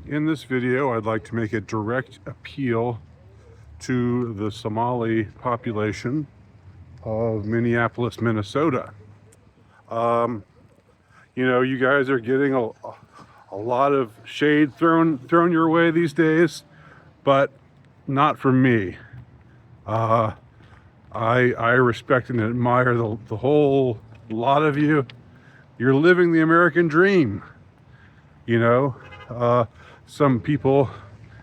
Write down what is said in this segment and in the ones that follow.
In this video, I'd like to make a direct appeal to the Somali population of Minneapolis, Minnesota. You guys are getting a lot of shade thrown your way these days, but not from me. I respect and admire the whole lot of you. You're living the American dream. Some people,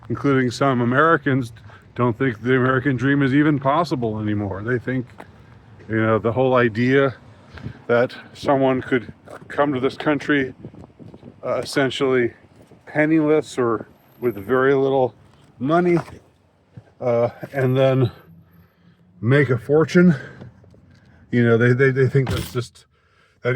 including some Americans, don't think the American dream is even possible anymore. They think, the whole idea that someone could come to this country essentially penniless or with very little money and then make a fortune. They think that's just that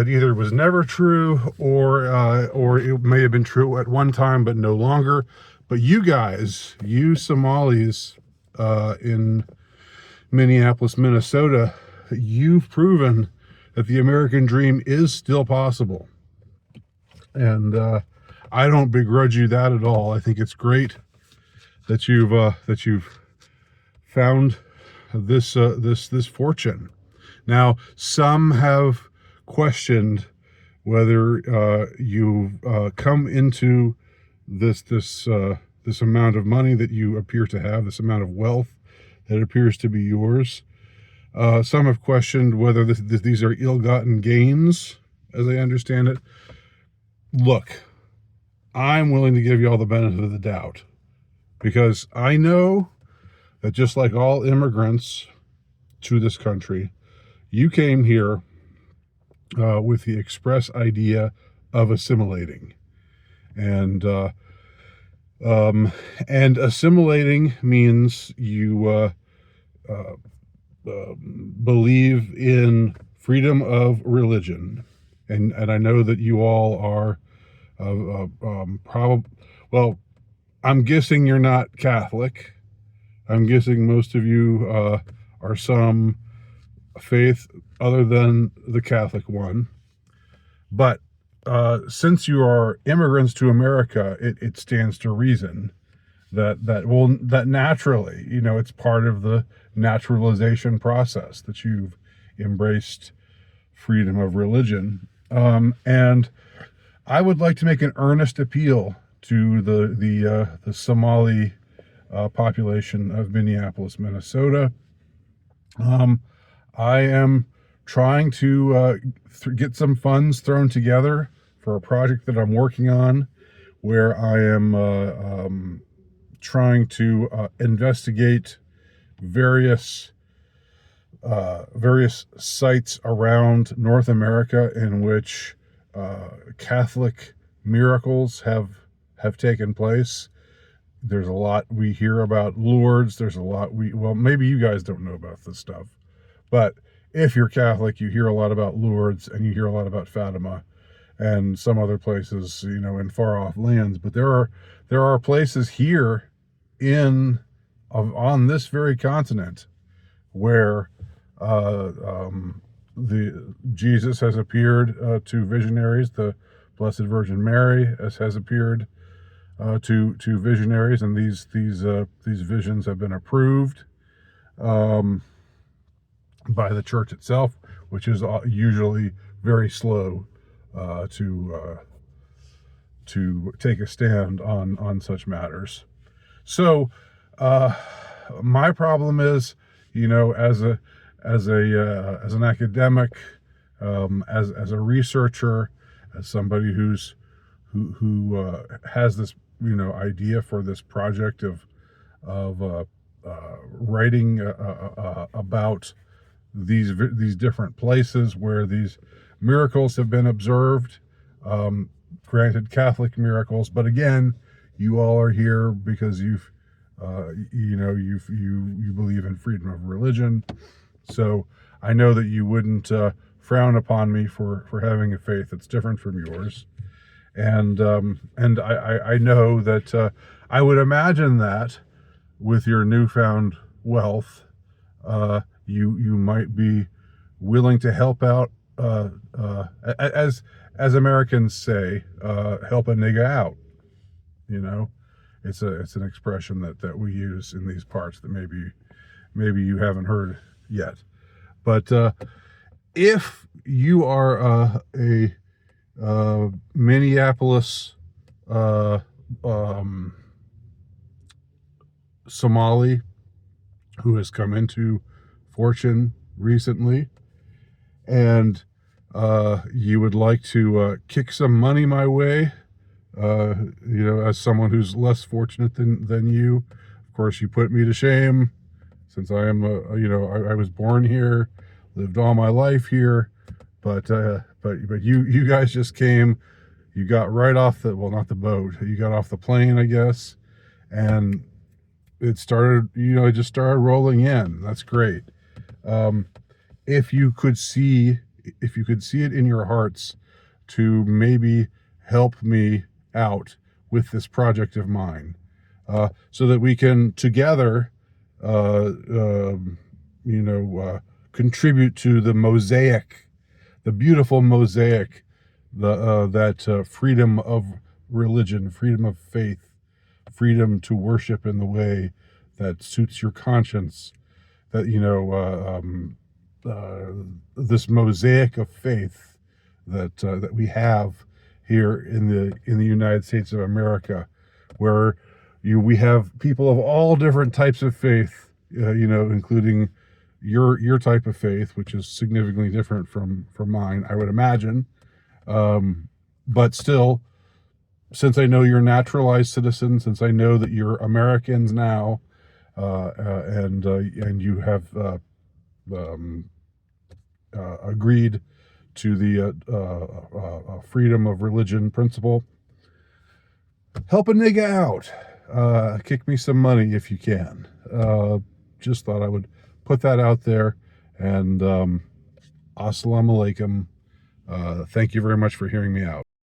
either was never true or it may have been true at one time but no longer. But you guys, you Somalis in Minneapolis, Minnesota, you've proven that the American dream is still possible. And I don't begrudge you that at all. I think it's great that you've found this fortune. Now, some have questioned whether you've come into this amount of money that you appear to have, this amount of wealth that appears to be yours. Some have questioned whether these are ill-gotten gains, as I understand it. Look, I'm willing to give you all the benefit of the doubt, because I know that just like all immigrants to this country, you came here with the express idea of assimilating. And assimilating means you believe in freedom of religion. And I know that you all are well, I'm guessing you're not Catholic. I'm guessing most of you are some faith other than the Catholic one. But since you are immigrants to America, it stands to reason that naturally, it's part of the naturalization process that you've embraced freedom of religion. And I would like to make an earnest appeal to the Somali population of Minneapolis, Minnesota. I am trying to get some funds thrown together for a project that I'm working on, where I am trying to investigate various sites around North America in which Catholic miracles have taken place. There's a lot we hear about Lourdes. There's a lot maybe you guys don't know about this stuff, but if you're Catholic, you hear a lot about Lourdes and you hear a lot about Fatima and some other places, in far off lands. But there are places here on this very continent where Jesus has appeared to visionaries. The Blessed Virgin Mary has appeared to visionaries, and these visions have been approved by the church itself, which is usually very slow to take a stand on such matters. So my problem is, as an academic, as a researcher, as somebody who has this idea for this project of writing about these different places where these miracles have been observed, granted Catholic miracles, but again, you all are here because you believe in freedom of religion. So I know that you wouldn't frown upon me for having a faith that's different from yours, and I know that I would imagine that with your newfound wealth, you might be willing to help out as Americans say, help a nigga out. You know, it's an expression that we use in these parts that maybe you haven't heard yet. But if you are a Minneapolis Somali who has come into fortune recently, and you would like to kick some money my way, as someone who's less fortunate than you, of course, you put me to shame, since I am, I was born here, lived all my life here, but you guys just came, you got right off not the boat, you got off the plane, I guess, and it started, it just started rolling in. That's great. If you could see it in your hearts to maybe help me out with this project of mine, so that we can together, contribute to the mosaic, the beautiful mosaic, that freedom of religion, freedom of faith, freedom to worship in the way that suits your conscience, that this mosaic of faith that we have here in the United States of America, where we have people of all different types of faith, including your type of faith, which is significantly different from mine, I would imagine. But still, since I know you're naturalized citizens, since I know that you're Americans now, and you have agreed to the freedom of religion principle, help a nigga out. Kick me some money if you can. Just thought I would put that out there. And assalamu alaikum. Thank you very much for hearing me out.